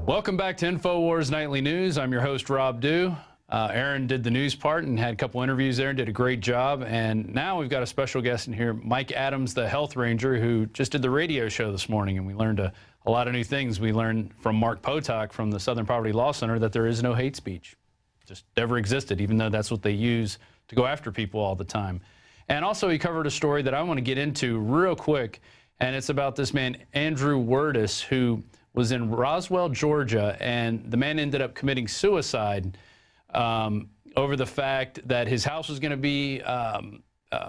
Welcome back to InfoWars Nightly News. I'm your host, Rob Dew. Aaron did the news part and had a couple interviews there and did a great job. And now we've got a special guest in here, Mike Adams, the health ranger, who just did the radio show this morning. And we learned a lot of new things. We learned from Mark Potok from the Southern Poverty Law Center that there is no hate speech. Just never existed, even though that's what they use to go after people all the time. And also he covered a story that I want to get into real quick. And it's about this man, Andrew Werdis, who was in Roswell, Georgia, and the man ended up committing suicide over the fact that his house was going to be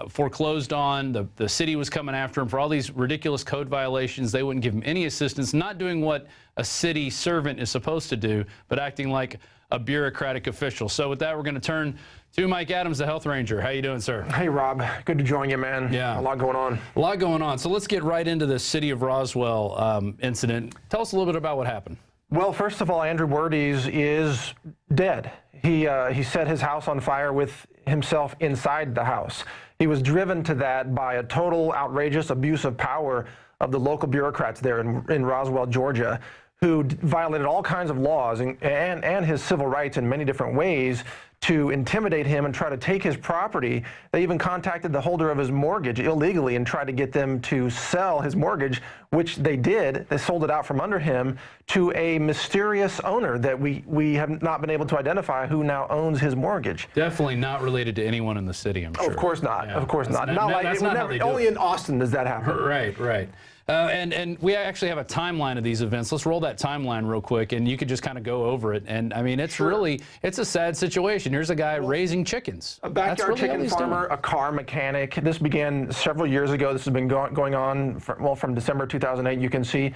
foreclosed on. The city was coming after him for all these ridiculous code violations. They wouldn't give him any assistance, not doing what a city servant is supposed to do, but acting like a bureaucratic official. So with that, we're going to turn to Mike Adams, the health ranger. How you doing, sir? Hey, Rob. Good to join you, man. Yeah. A lot going on. A lot going on. So let's get right into the city of Roswell incident. Tell us a little bit about what happened. Well, first of all, Andrew Werdis is dead. He set his house on fire with himself inside the house. He was driven to that by a total outrageous abuse of power of the local bureaucrats there in Roswell, Georgia, who violated all kinds of laws and his civil rights in many different ways to intimidate him and try to take his property. They even contacted the holder of his mortgage illegally and tried to get them to sell his mortgage, which they did. They sold it out from under him to a mysterious owner that we have not been able to identify, who now owns his mortgage. Definitely not related to anyone in the city, I'm sure. Of course not. Yeah. Of course not. Not Only in Austin does that happen. Right, right. And we actually have a timeline of these events. Let's roll that timeline real quick, and you could just kind of go over it. And I mean, it's really, it's a sad situation. Here's a guy raising chickens. A backyard chicken farmer, a car mechanic. This began several years ago. This has been going on from December 2008. You can see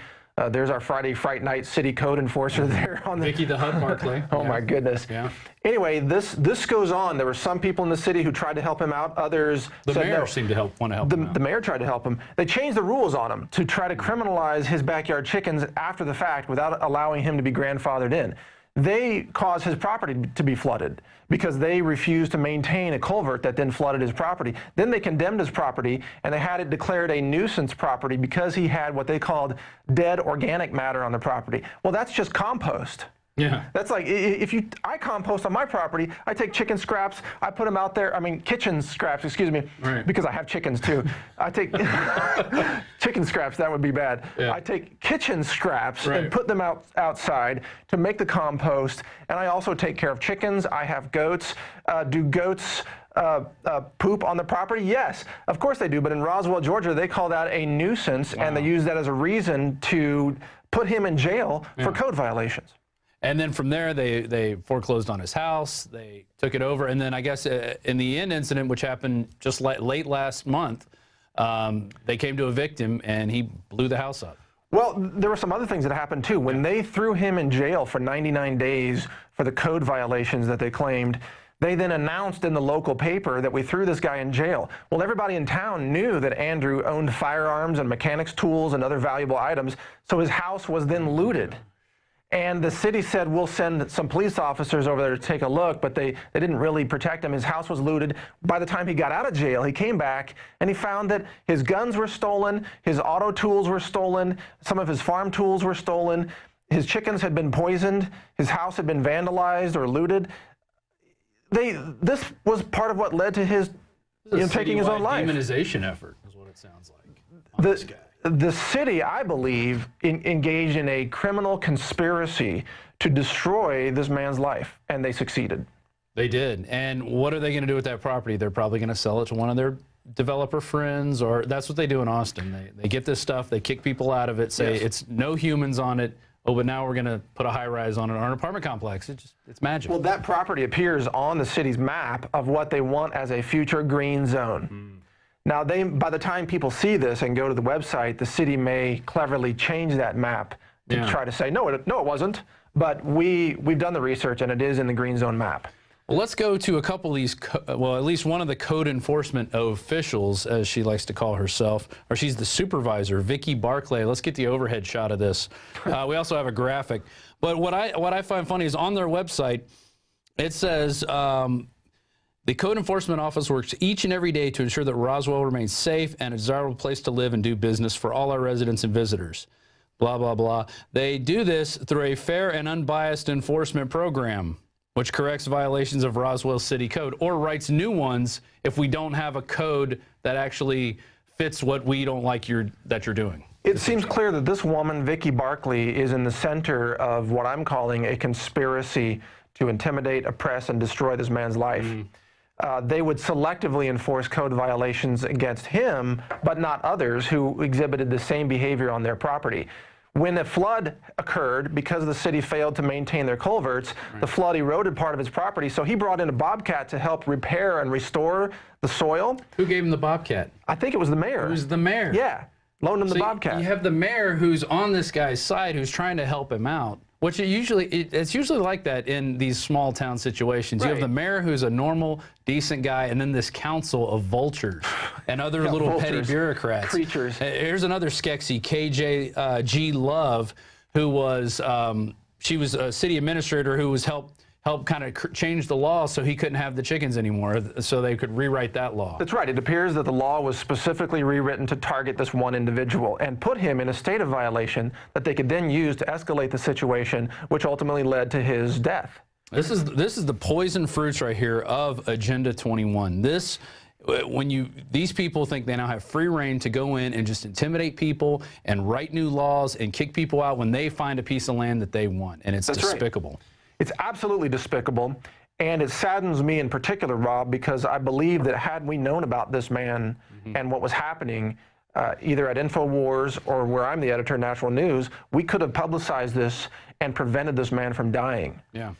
there's our Friday Fright Night city code enforcer there on the Vicky the Hut Barclay. Oh my goodness. Yeah. Anyway, this goes on. There were some people in the city who tried to help him out. Others the said mayor no. seemed to want to help him out. The mayor tried to help him. They changed the rules on him to try to criminalize his backyard chickens after the fact without allowing him to be grandfathered in. They caused his property to be flooded because they refused to maintain a culvert that then flooded his property. Then they condemned his property, and they had it declared a nuisance property because he had what they called dead organic matter on the property. Well, that's just compost. Yeah. That's like, I compost on my property, I take chicken scraps, I put them out there, kitchen scraps, excuse me, right. Because I have chickens too. I take chicken scraps, that would be bad. Yeah. I take kitchen scraps and put them outside to make the compost, and I also take care of chickens. I have goats. Do goats poop on the property? Yes, of course they do, but in Roswell, Georgia, they call that a nuisance, and they use that as a reason to put him in jail for code violations. And then from there, they foreclosed on his house. They took it over. And then I guess in the end incident, which happened just late last month, they came to evict him, and he blew the house up. Well, there were some other things that happened, too. When they threw him in jail for 99 days for the code violations that they claimed, they then announced in the local paper that we threw this guy in jail. Well, everybody in town knew that Andrew owned firearms and mechanics tools and other valuable items, so his house was then looted. And the city said, we'll send some police officers over there to take a look, but they didn't really protect him. His house was looted. By the time he got out of jail, he came back and he found that his guns were stolen, his auto tools were stolen, some of his farm tools were stolen, his chickens had been poisoned, his house had been vandalized or looted. This was part of what led to his taking his own life. Demonization effort is what it sounds like. The city, I believe, engaged in a criminal conspiracy to destroy this man's life, and they succeeded. They did. And what are they going to do with that property? They're probably going to sell it to one of their developer friends, or that's what they do in Austin. They get this stuff, they kick people out of it, say it's no humans on it. Oh, but now we're going to put a high-rise on it, or an apartment complex. It's magic. Well, that property appears on the city's map of what they want as a future green zone. Now, by the time people see this and go to the website, the city may cleverly change that map to try to say, no, it wasn't. But we've done the research, and it is in the green zone map. Well, let's go to a couple of these, well, at least one of the code enforcement officials, as she likes to call herself, or she's the supervisor, Vicky Barclay. Let's get the overhead shot of this. We also have a graphic. But what I find funny is on their website, it says, the Code Enforcement Office works each and every day to ensure that Roswell remains safe and a desirable place to live and do business for all our residents and visitors. blah, blah, blah. They do this through a fair and unbiased enforcement program, which corrects violations of Roswell City Code or writes new ones if we don't have a code that actually fits what we don't like that you're doing. It seems clear that this woman, Vicky Barkley, is in the center of what I'm calling a conspiracy to intimidate, oppress, and destroy this man's life. They would selectively enforce code violations against him, but not others who exhibited the same behavior on their property. When a flood occurred, because the city failed to maintain their culverts, the flood eroded part of his property, so he brought in a bobcat to help repair and restore the soil. Who gave him the bobcat? I think it was the mayor. It was the mayor. Yeah, loaned him the bobcat. You have the mayor who's on this guy's side, who's trying to help him out. Which it's usually like that in these small town situations. Right. You have the mayor who's a normal, decent guy, and then this council of vultures and other little vultures, petty bureaucrats. Creatures. Here's another skexy, KJ Love, who was she was a city administrator who was helped kind of change the law so he couldn't have the chickens anymore, so they could rewrite that law. That's right. It appears that the law was specifically rewritten to target this one individual and put him in a state of violation that they could then use to escalate the situation, which ultimately led to his death. This is the poison fruits right here of Agenda 21. These people think they now have free reign to go in and just intimidate people and write new laws and kick people out when they find a piece of land that they want, and it's despicable. Right. It's absolutely despicable, and it saddens me in particular, Rob, because I believe that had we known about this man and what was happening, either at InfoWars or where I'm the editor of Natural News, we could have publicized this and prevented this man from dying. Yeah.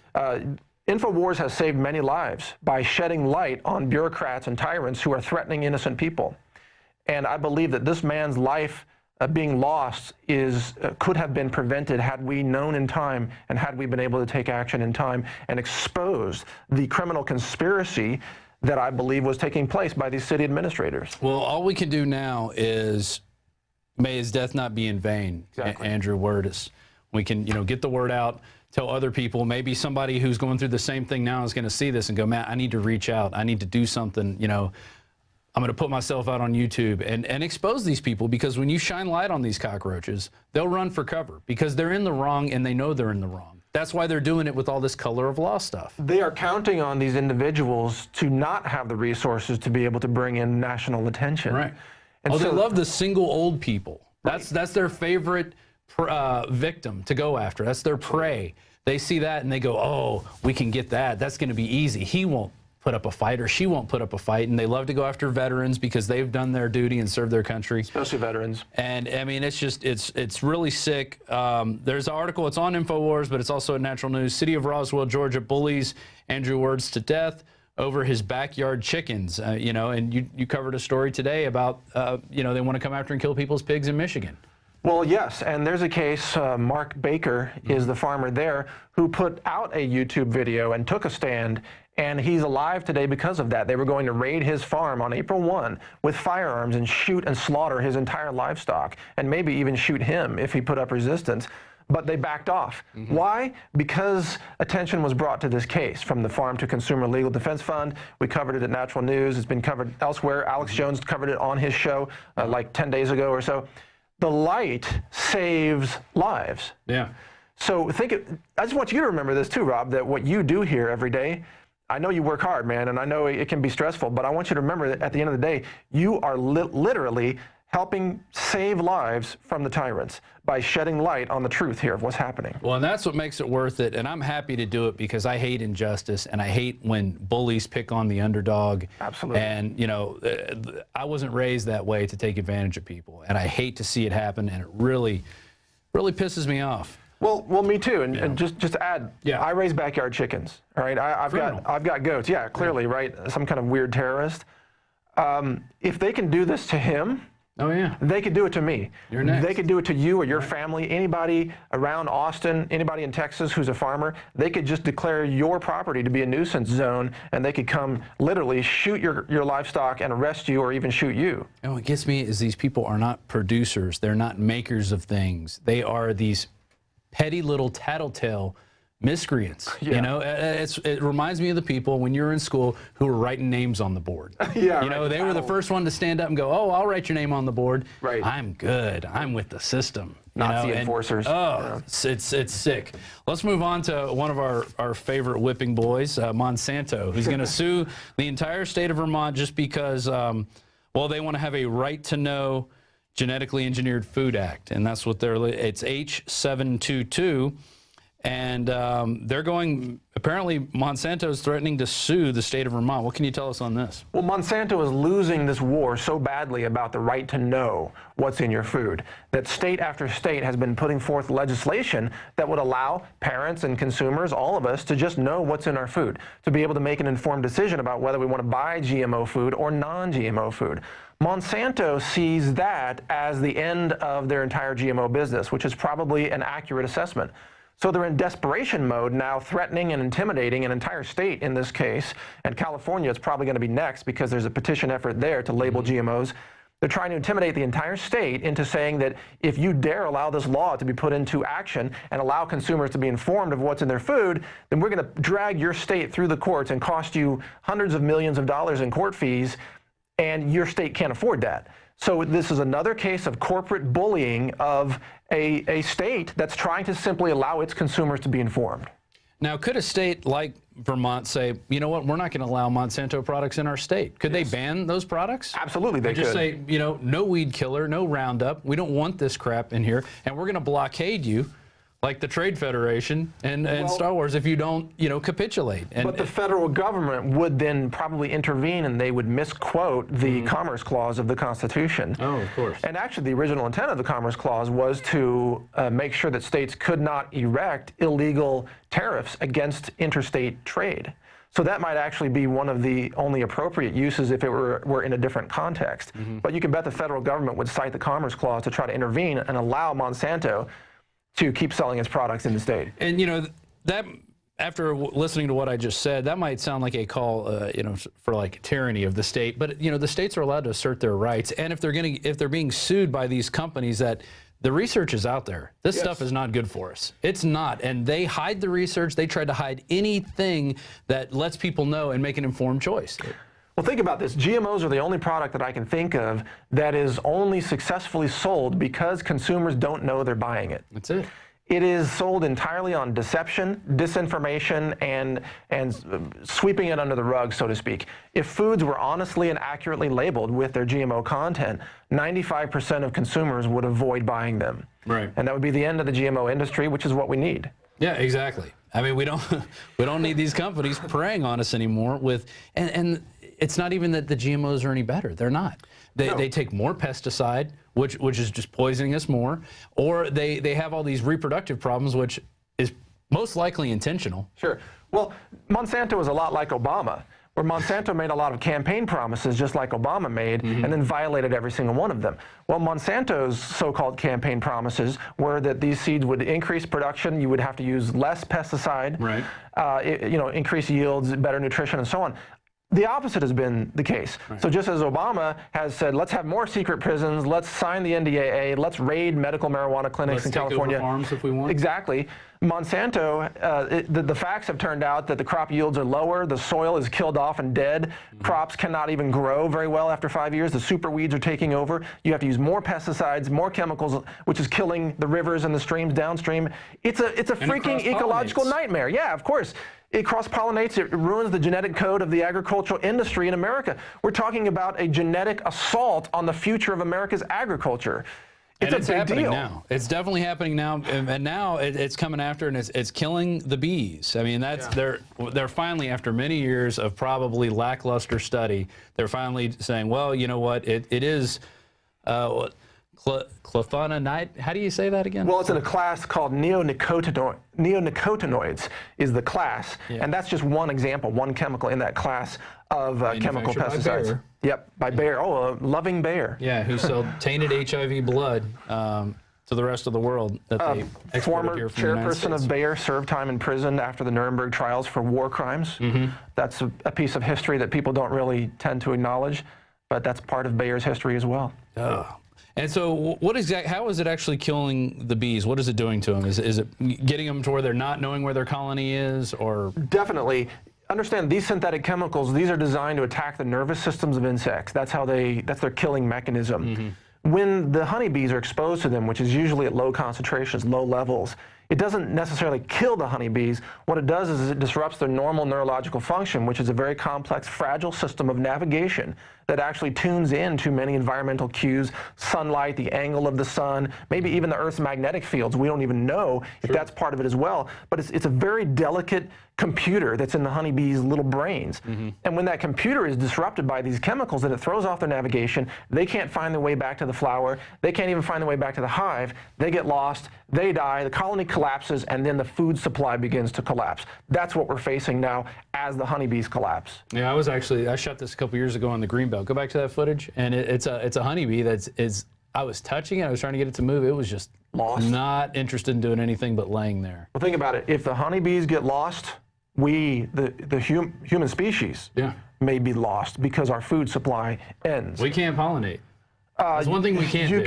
InfoWars has saved many lives by shedding light on bureaucrats and tyrants who are threatening innocent people. And I believe that this man's life being lost could have been prevented had we known in time and had we been able to take action in time and expose the criminal conspiracy that I believe was taking place by these city administrators. Well, all we can do now is may his death not be in vain. Exactly. Andrew Wordis. We can, get the word out, tell other people. Maybe somebody who's going through the same thing now is going to see this and go, man, I need to reach out. I need to do something, I'm going to put myself out on YouTube and expose these people, because when you shine light on these cockroaches, they'll run for cover because they're in the wrong and they know they're in the wrong. That's why they're doing it with all this color of law stuff. They are counting on these individuals to not have the resources to be able to bring in national attention. Right. And they love the single old people. That's their favorite victim to go after. That's their prey. They see that and they go, oh, we can get that. That's going to be easy. He won't put up a fight, or she won't put up a fight, and they love to go after veterans because they've done their duty and served their country. Especially veterans. And I mean, it's really sick. There's an article, it's on InfoWars, but it's also at Natural News. City of Roswell, Georgia bullies Andrew Wordis to death over his backyard chickens. And you covered a story today about, they want to come after and kill people's pigs in Michigan. Well, yes, and there's a case, Mark Baker is the farmer there, who put out a YouTube video and took a stand, and he's alive today because of that. They were going to raid his farm on April 1 with firearms and shoot and slaughter his entire livestock, and maybe even shoot him if he put up resistance. But they backed off. Why? Because attention was brought to this case from the Farm to Consumer Legal Defense Fund. We covered it at Natural News. It's been covered elsewhere. Alex Jones covered it on his show like 10 days ago or so. The light saves lives. Yeah. So I just want you to remember this too, Rob, that what you do here every day, I know you work hard, man, and I know it can be stressful, but I want you to remember that at the end of the day, you are literally helping save lives from the tyrants by shedding light on the truth here of what's happening. Well, and that's what makes it worth it, and I'm happy to do it because I hate injustice, and I hate when bullies pick on the underdog. Absolutely. And, I wasn't raised that way to take advantage of people, and I hate to see it happen, and it really, really pisses me off. Well, me too. And just to add, I raise backyard chickens. All right, I've got goats. Yeah, clearly, right. Some kind of weird terrorist. If they can do this to him, they could do it to me. You're next. They could do it to you or your family. Anybody around Austin, anybody in Texas who's a farmer, they could just declare your property to be a nuisance zone, and they could come literally shoot your livestock and arrest you or even shoot you. And what gets me is these people are not producers. They're not makers of things. They are these petty little tattletale miscreants. It reminds me of the people when you were in school who were writing names on the board. They were the first one to stand up and go, oh, I'll write your name on the board. Right. I'm good. I'm with the system. Nazi enforcers. It's sick. Let's move on to one of our favorite whipping boys, Monsanto, who's going to sue the entire state of Vermont just because, well, they want to have a right to know genetically engineered food act, and that's what it's H722. And they're going, apparently Monsanto is threatening to sue the state of Vermont. What can you tell us on this? Well, Monsanto is losing this war so badly about the right to know what's in your food that state after state has been putting forth legislation that would allow parents and consumers, all of us, to just know what's in our food, to be able to make an informed decision about whether we want to buy GMO food or non-GMO food. Monsanto sees that as the end of their entire GMO business, which is probably an accurate assessment. So they're in desperation mode now, threatening and intimidating an entire state in this case. And California is probably going to be next because there's a petition effort there to label GMOs. They're trying to intimidate the entire state into saying that if you dare allow this law to be put into action and allow consumers to be informed of what's in their food, then we're going to drag your state through the courts and cost you hundreds of millions of dollars in court fees, and your state can't afford that. So this is another case of corporate bullying of a state that's trying to simply allow its consumers to be informed. Now, could a state like Vermont say, you know what, we're not going to allow Monsanto products in our state? Could they ban those products? Absolutely, they could. Just say, you know, no weed killer, no Roundup. We don't want this crap in here, and we're going to blockade you, like the Trade Federation and Star Wars, if you don't, you know, capitulate. But the federal government would then probably intervene, and they would misquote the Commerce Clause of the Constitution. Oh, of course. And actually, the original intent of the Commerce Clause was to make sure that states could not erect illegal tariffs against interstate trade. So that might actually be one of the only appropriate uses if it were in a different context. But you can bet the federal government would cite the Commerce Clause to try to intervene and allow Monsanto to keep selling its products in the state. And, you know, that, after listening to what I just said, that might sound like a call, you know, for like tyranny of the state. But, you know, the states are allowed to assert their rights. And if they're being sued by these companies, that the research is out there. This stuff is not good for us. It's not. And they hide the research. They try to hide anything that lets people know and make an informed choice. Well, think about this. GMOs are the only product that I can think of that is only successfully sold because consumers don't know they're buying it. That's it. It is sold entirely on deception, disinformation, and sweeping it under the rug, so to speak. If foods were honestly and accurately labeled with their GMO content, 95% of consumers would avoid buying them. Right. And that would be the end of the GMO industry, which is what we need. Yeah, exactly. I mean, we don't need these companies preying on us anymore with, and it's not even that the GMOs are any better. They're not. They take more pesticide, which is just poisoning us more, or they have all these reproductive problems, which is most likely intentional. Sure. Well, Monsanto is a lot like Obama, where Monsanto made a lot of campaign promises just like Obama made, and then violated every single one of them. Well, Monsanto's so-called campaign promises were that these seeds would increase production, you would have to use less pesticide, you know, increase yields, better nutrition, and so on. The opposite has been the case. So just as Obama has said, let's have more secret prisons, let's sign the NDAA, let's raid medical marijuana clinics in California. Let's take over farms if we want. Exactly. Monsanto, the facts have turned out that the crop yields are lower, the soil is killed off and dead, crops cannot even grow very well after 5 years, the super weeds are taking over, you have to use more pesticides, more chemicals, which is killing the rivers and the streams downstream. It's a freaking ecological nightmare. Yeah, of course. It cross-pollinates, it ruins the genetic code of the agricultural industry in America. We're talking about a genetic assault on the future of America's agriculture. It's happening now. It's definitely happening now, and now it's coming after, and it's killing the bees. I mean, that's they're finally, after many years of probably lackluster study, they're finally saying, well, you know what, it is chlorphononite. How do you say that again? Well, it's in a class called neonicotinoids. Neonicotinoids is the class, and that's just one example, one chemical in that class of chemical pesticides. Yep, by Bayer. Oh, a loving Bayer. Yeah, who sold tainted HIV blood to the rest of the world. That they former here from chairperson of Bayer served time in prison after the Nuremberg trials for war crimes. That's a piece of history that people don't really tend to acknowledge, but that's part of Bayer's history as well. And so how is it actually killing the bees? What is it doing to them? Is it getting them to where they're not knowing where their colony is, or? Definitely. Understand, these synthetic chemicals, these are designed to attack the nervous systems of insects. That's their killing mechanism. when the honeybees are exposed to them, which is usually at low concentrations, low levels, it doesn't necessarily kill the honeybees. What it does is it disrupts their normal neurological function, which is a very complex, fragile system of navigation that actually tunes in to many environmental cues, sunlight, the angle of the sun, maybe even the Earth's magnetic fields. We don't even know if that's part of it as well. But it's a very delicate computer that's in the honeybees' little brains. And when that computer is disrupted by these chemicals, then it throws off their navigation. They can't find their way back to the flower. They can't even find their way back to the hive. They get lost. They die. The colony collapses, and then the food supply begins to collapse. That's what we're facing now as the honeybees collapse. Yeah, I shot this a couple years ago on the Greenbelt. Go back to that footage, and it's a honeybee I was touching it, I was trying to get it to move. It was just lost. Not interested in doing anything but laying there. Well, think about it. If the honeybees get lost, we, the human species, may be lost because our food supply ends. We can't pollinate. That's one thing we can't do.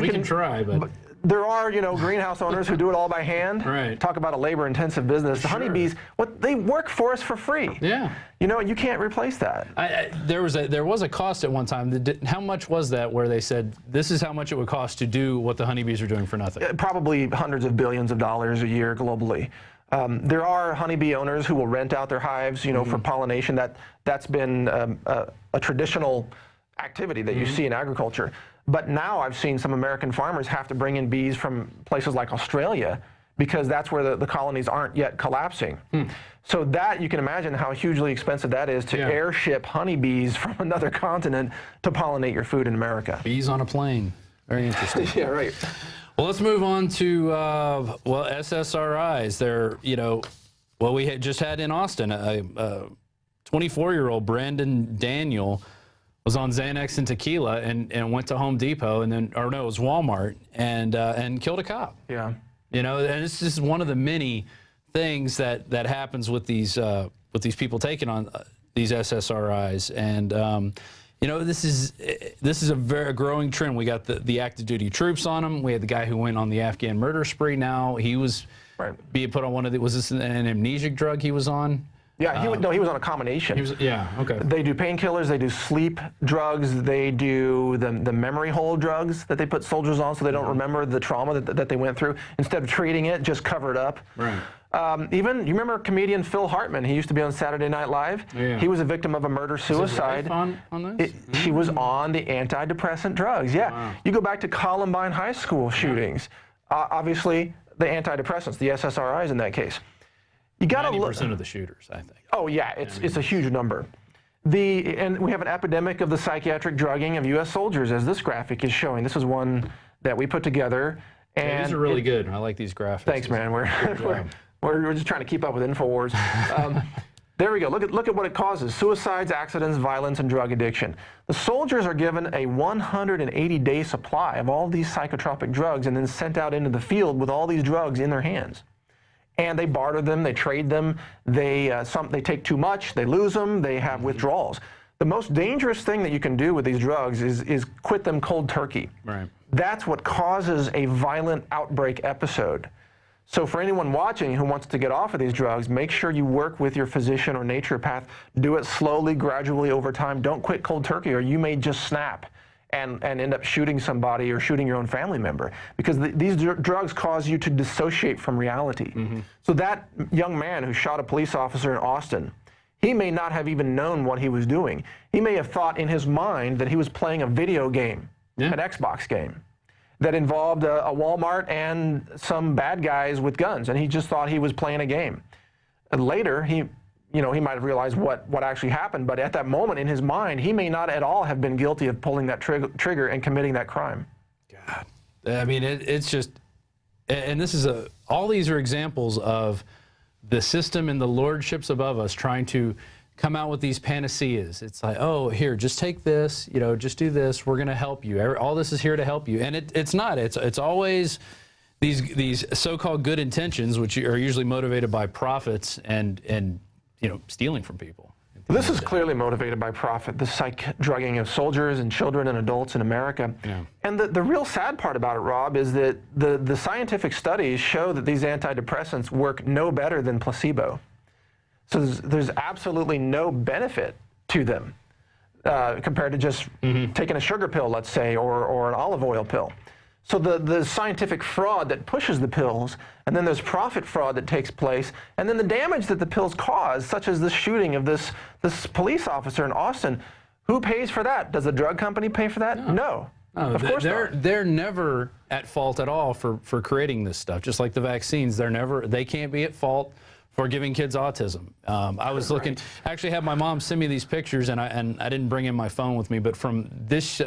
We can try, but there are, greenhouse owners who do it all by hand. Right. Talk about a labor-intensive business. The honeybees, they work for us for free. Yeah. You can't replace that. There was a cost at one time. How much was that where they said, this is how much it would cost to do what the honeybees are doing for nothing? Probably hundreds of billions of dollars a year globally. There are honeybee owners who will rent out their hives, for pollination. That's been a traditional activity that you see in agriculture. But now I've seen some American farmers have to bring in bees from places like Australia because that's where the colonies aren't yet collapsing. So that, you can imagine how hugely expensive that is to airship honeybees from another continent to pollinate your food in America. Bees on a plane. Very interesting. Yeah, right. Well, let's move on to, SSRIs. They're, we just had in Austin, a 24-year-old Brandon Daniel was on Xanax and tequila and went to Home Depot and then, or no, it was Walmart, and killed a cop. Yeah. And it's just one of the many things that happens with these people taking on these SSRIs. And this is a very growing trend. We got the active duty troops on them. We had the guy who went on the Afghan murder spree. Now he was being put on one of the, was this an amnesic drug he was on? Yeah, he was on a combination. Okay. They do painkillers, they do sleep drugs, they do the memory hole drugs that they put soldiers on so they don't remember the trauma that they went through. Instead of treating it, just cover it up. Right. Even, you remember comedian Phil Hartman? He used to be on Saturday Night Live. Yeah. He was a victim of a murder-suicide. On this? She was on the antidepressant drugs, yeah. Wow. You go back to Columbine High School shootings. Obviously, the antidepressants, the SSRIs in that case. You got to look. 90% of the shooters, I think. Oh yeah, it's a huge number. And we have an epidemic of the psychiatric drugging of U.S. soldiers, as this graphic is showing. This is one that we put together. And these are really good. I like these graphics. Thanks, man. We're just trying to keep up with InfoWars. There we go. Look at what it causes: suicides, accidents, violence, and drug addiction. The soldiers are given a 180-day supply of all these psychotropic drugs and then sent out into the field with all these drugs in their hands. And they barter them, they trade them, they take too much, they lose them, they have withdrawals. The most dangerous thing that you can do with these drugs is quit them cold turkey. Right. That's what causes a violent outbreak episode. So for anyone watching who wants to get off of these drugs, make sure you work with your physician or naturopath. Do it slowly, gradually over time. Don't quit cold turkey or you may just snap and end up shooting somebody or shooting your own family member, because these drugs cause you to dissociate from reality. So that young man who shot a police officer in Austin, he may not have even known what he was doing. He may have thought in his mind that he was playing a video game, an Xbox game, that involved a Walmart and some bad guys with guns, and he just thought he was playing a game. And later, he might have realized what actually happened, but at that moment in his mind, he may not at all have been guilty of pulling that trigger and committing that crime. God, I mean, it's just, and this is all these are examples of the system and the lordships above us trying to come out with these panaceas. It's like, oh, here, just take this, just do this. We're going to help you. All this is here to help you, and it's not. It's always these so-called good intentions, which are usually motivated by profits and stealing from people. This is clearly motivated by profit, the psych drugging of soldiers and children and adults in America. Yeah. And the real sad part about it, Rob, is that the scientific studies show that these antidepressants work no better than placebo. So there's absolutely no benefit to them. compared to just taking a sugar pill, let's say, or an olive oil pill. So the scientific fraud that pushes the pills, and then there's profit fraud that takes place, and then the damage that the pills cause, such as the shooting of this police officer in Austin. Who pays for that? Does the drug company pay for that? No. Of course not. They're never at fault at all for creating this stuff. Just like the vaccines, they can't be at fault for giving kids autism. I was looking, actually had my mom send me these pictures, and I didn't bring in my phone with me, but from this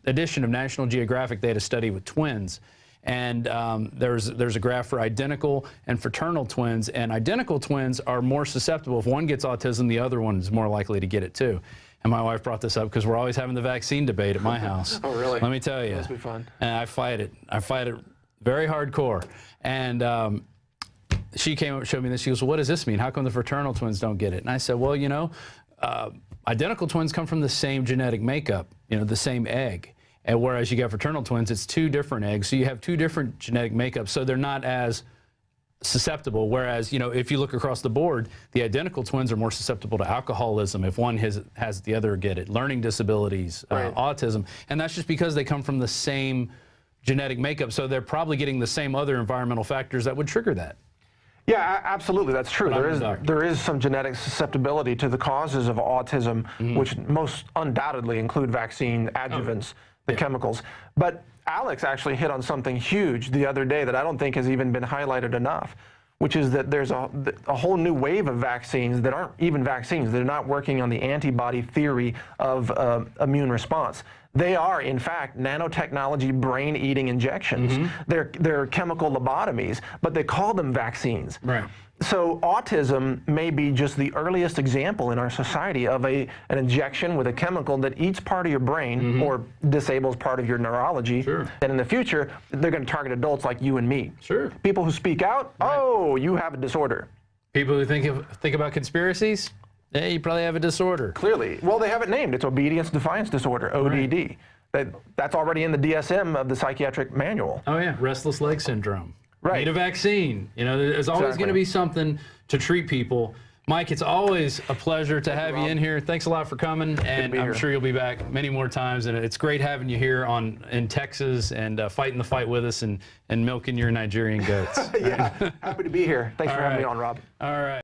edition of National Geographic, they had a study with twins. And there's a graph for identical and fraternal twins, and identical twins are more susceptible. If one gets autism, the other one is more likely to get it too. And my wife brought this up because we're always having the vaccine debate at my house. Oh, really? Let me tell you. That must be fun. And I fight it. I fight it very hardcore. And she came up and showed me this. She goes, well, what does this mean? How come the fraternal twins don't get it? And I said, well, you know, identical twins come from the same genetic makeup, you know, the same egg. And whereas you got fraternal twins, it's two different eggs. So you have two different genetic makeups. So they're not as susceptible, whereas, you know, if you look across the board, the identical twins are more susceptible to alcoholism if one has the other get it, learning disabilities, autism, and that's just because they come from the same genetic makeup, so they're probably getting the same other environmental factors that would trigger that. Yeah, absolutely, that's true. There is some genetic susceptibility to the causes of autism, which most undoubtedly include vaccine adjuvants, the chemicals. But Alex actually hit on something huge the other day that I don't think has even been highlighted enough, which is that there's a whole new wave of vaccines that aren't even vaccines. They're not working on the antibody theory of immune response. They are, in fact, nanotechnology brain-eating injections. They're chemical lobotomies, but they call them vaccines. Right. So autism may be just the earliest example in our society of an injection with a chemical that eats part of your brain or disables part of your neurology. Sure. And in the future, they're going to target adults like you and me. Sure. People who speak out, oh, you have a disorder. People who think about conspiracies, yeah, you probably have a disorder. Clearly. Well, they have it named. It's obedience defiance disorder, ODD. That's already in the DSM of the psychiatric manual. Oh, yeah. Restless leg syndrome. Right. Need a vaccine. You know, there's always going to be something to treat people. Mike, it's always a pleasure to have you in here. Thanks a lot for coming, and I'm sure you'll be back many more times. And it's great having you here in Texas and fighting the fight with us and milking your Nigerian goats. Yeah, happy to be here. Thanks for having me on, Rob. All right.